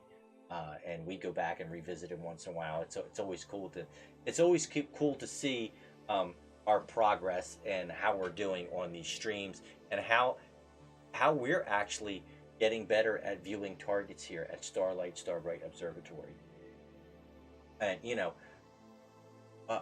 And we go back and revisit them once in a while. It's always cool to see our progress and how we're doing on these streams, and how we're actually getting better at viewing targets here at Starbright Observatory. And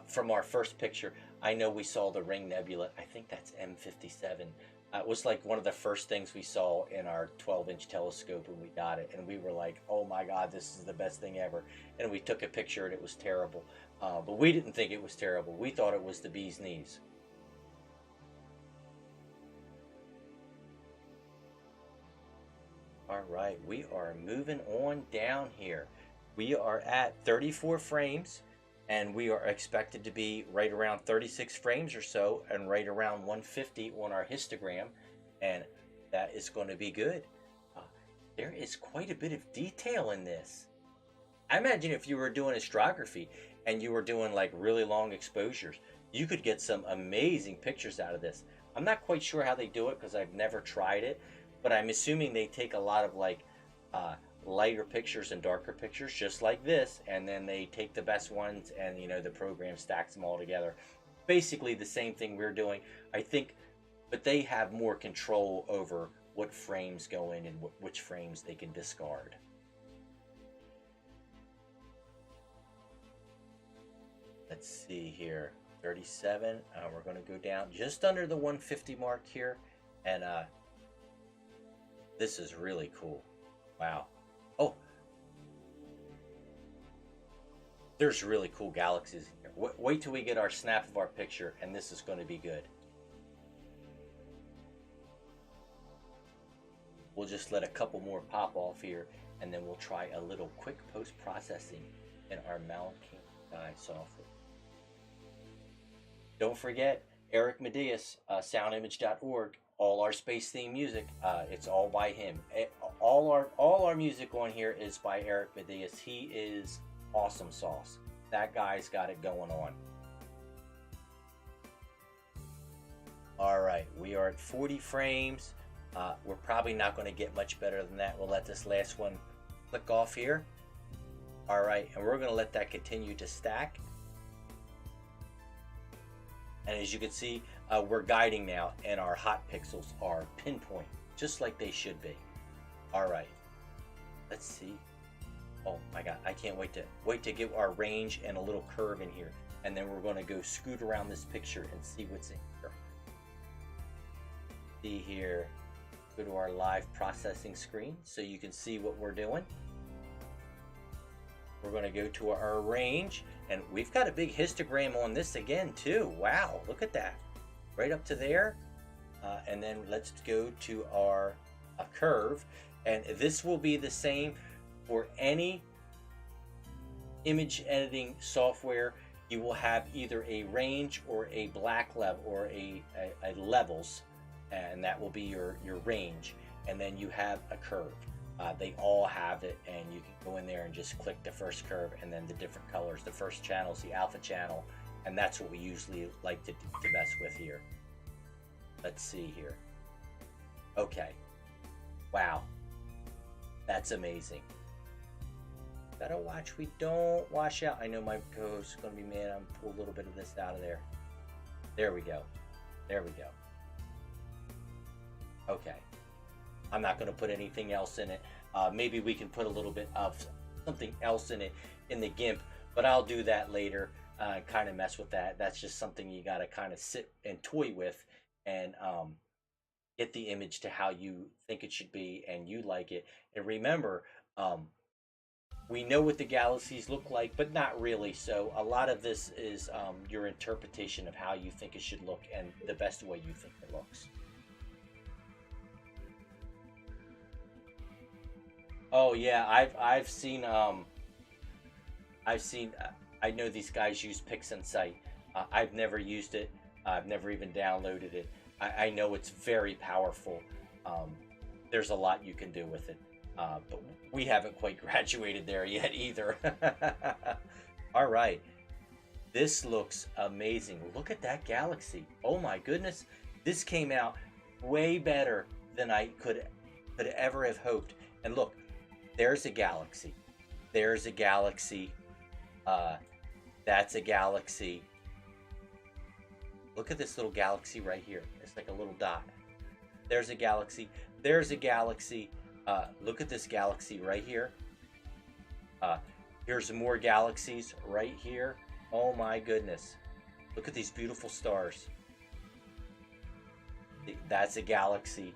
from our first picture, I know we saw the Ring Nebula. I think that's M57. It was like one of the first things we saw in our 12-inch telescope when we got it, and we were like, oh my god, this is the best thing ever. And we took a picture and it was terrible, but we didn't think it was terrible. We thought it was the bee's knees. All right, we are moving on down here. We are at 34 frames, and we are expected to be right around 36 frames or so, and right around 150 on our histogram, and that is going to be good. There is quite a bit of detail in this. I imagine if you were doing astrography and you were doing like really long exposures, you could get some amazing pictures out of this. I'm not quite sure how they do it because I've never tried it, but I'm assuming they take a lot of like lighter pictures and darker pictures just like this, and then they take the best ones, and the program stacks them all together. Basically the same thing we're doing, I think, but they have more control over what frames go in and which frames they can discard. Let's see here, 37. We're going to go down just under the 150 mark here, and this is really cool. Wow. Oh, there's really cool galaxies in here. Wait till we get our snap of our picture, and this is going to be good. We'll just let a couple more pop off here, and then we'll try a little quick post-processing in our Malkin Sky software. Don't forget, Eric Madeus, soundimage.org. All our space theme music, it's all by him. All our music on here is by Eric Madeus. He is awesome sauce. That guy's got it going on. All right, we are at 40 frames. We're probably not going to get much better than that. We'll let this last one click off here. All right, and we're going to let that continue to stack. And as you can see, we're guiding now, and our hot pixels are pinpoint, just like they should be. All right, let's see. Oh my god, I can't wait to get our range and a little curve in here, and then we're going to go scoot around this picture and see what's in here. See here, go to our live processing screen so you can see what we're doing. We're going to go to our range, and we've got a big histogram on this again too. Wow, look at that, right up to there. And then let's go to our curve, and this will be the same for any image editing software. You will have either a range or a black level or a levels, and that will be your range, and then you have a curve. They all have it, and you can go in there and just click the first curve, and then the different colors. The first channel is the alpha channel, and that's what we usually like to mess with here. Let's see here. Okay. Wow. That's amazing. Gotta watch we don't wash out. I know my co-host is going to be mad. I'm pull a little bit of this out of there. There we go. There we go. Okay. I'm not going to put anything else in it. Maybe we can put a little bit of something else in it in the GIMP, but I'll do that later. Kind of mess with that. That's just something you got to kind of sit and toy with, and get the image to how you think it should be and you like it. And remember, we know what the galaxies look like, but not really. So a lot of this is your interpretation of how you think it should look and the best way you think it looks. Oh yeah, I've seen I know these guys use PixInsight. I've never used it. I've never even downloaded it. I know it's very powerful. There's a lot you can do with it. but we haven't quite graduated there yet either. All right, this looks amazing. Look at that galaxy. Oh my goodness, this came out way better than I could ever have hoped. And look, there's a galaxy. There's a galaxy. Uh, that's a galaxy. Look at this little galaxy right here. It's like a little dot. There's a galaxy. There's a galaxy. Look at this galaxy right here. Here's more galaxies right here. Oh my goodness. Look at these beautiful stars. That's a galaxy.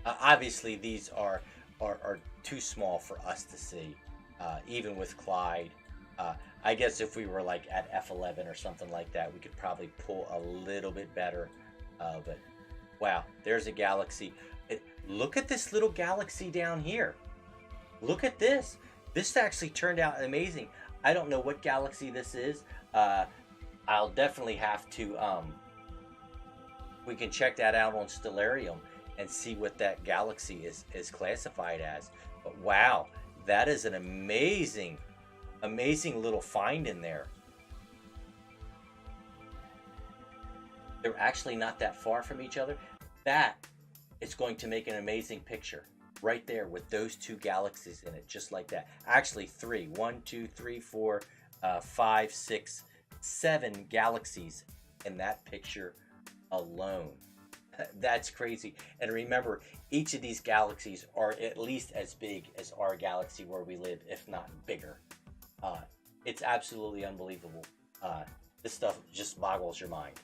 Obviously, these are too small for us to see, even with Clyde. I guess if we were like at F11 or something like that, we could probably pull a little bit better. But wow, there's a galaxy. Look at this little galaxy down here. Look at this. This actually turned out amazing. I don't know what galaxy this is. I'll definitely have to, we can check that out on Stellarium and see what that galaxy is classified as. But wow, that is an amazing little find in there. They're actually not that far from each other. That is going to make an amazing picture right there with those two galaxies in it, just like that. Actually, three. 1, 2, 3, 4, 5, 6, 7 galaxies in that picture alone. That's crazy. And remember, each of these galaxies are at least as big as our galaxy where we live, if not bigger. It's absolutely unbelievable. This stuff just boggles your mind.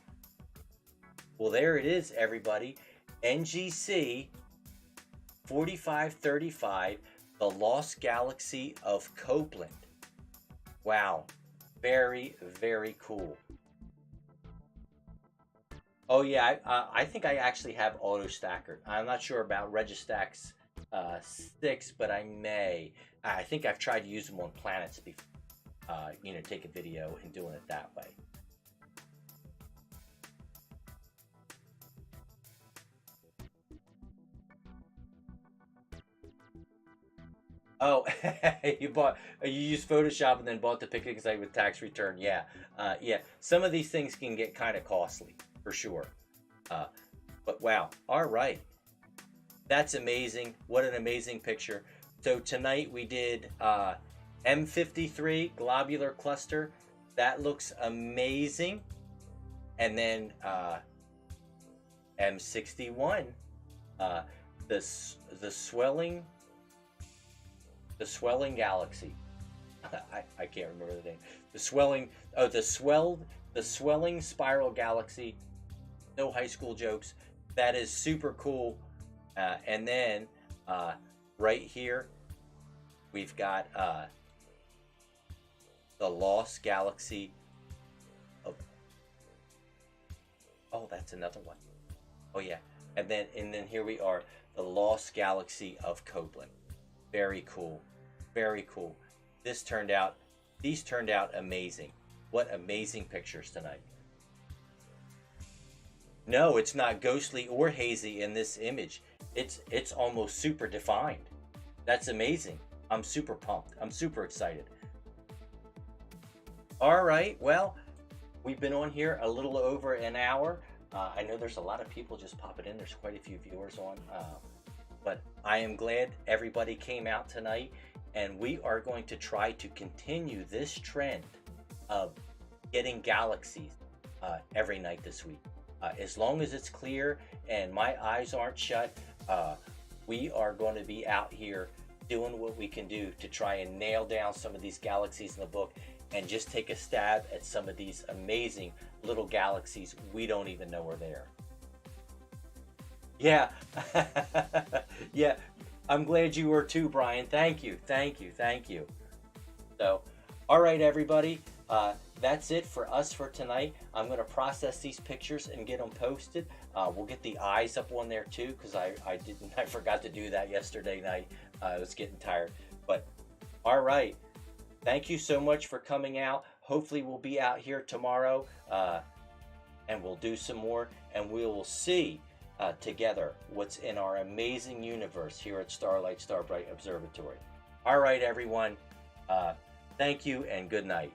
Well, there it is, everybody. NGC 4535, the Lost Galaxy of Copeland. Wow. Very, very cool. Oh yeah, I think I actually have Auto Stacker. I'm not sure about Registax 6, but I may. I think I've tried to use them on planets before. Take a video and doing it that way. Oh, you used Photoshop and then bought the picking site with tax return. Yeah, yeah. Some of these things can get kind of costly for sure. But wow, all right, that's amazing. What an amazing picture. So tonight we did M53 globular cluster. That looks amazing. And then M61, the swelling galaxy. I can't remember the name. The swelling spiral galaxy. No high school jokes. That is super cool. And then right here we've got the Lost Galaxy of. Oh, that's another one. Oh yeah. And then here we are, the Lost Galaxy of Copeland. Very cool. Very cool. These turned out amazing. What amazing pictures tonight. No, it's not ghostly or hazy in this image. It's almost super defined. That's amazing. I'm super pumped. I'm super excited. All right, well, we've been on here a little over an hour. I know there's a lot of people just popping in. There's quite a few viewers on. But I am glad everybody came out tonight, and we are going to try to continue this trend of getting galaxies every night this week. As long as it's clear and my eyes aren't shut, we are going to be out here doing what we can do to try and nail down some of these galaxies in the book and just take a stab at some of these amazing little galaxies we don't even know are there. Yeah, yeah, I'm glad you were too, Brian. Thank you. So, all right, everybody, that's it for us for tonight. I'm going to process these pictures and get them posted. We'll get the eyes up on there too, because I forgot to do that yesterday night. I was getting tired. But all right, thank you so much for coming out. Hopefully we'll be out here tomorrow, and we'll do some more, and we will see together what's in our amazing universe here at Starlight Starbright Observatory. All right, everyone. Thank you and good night.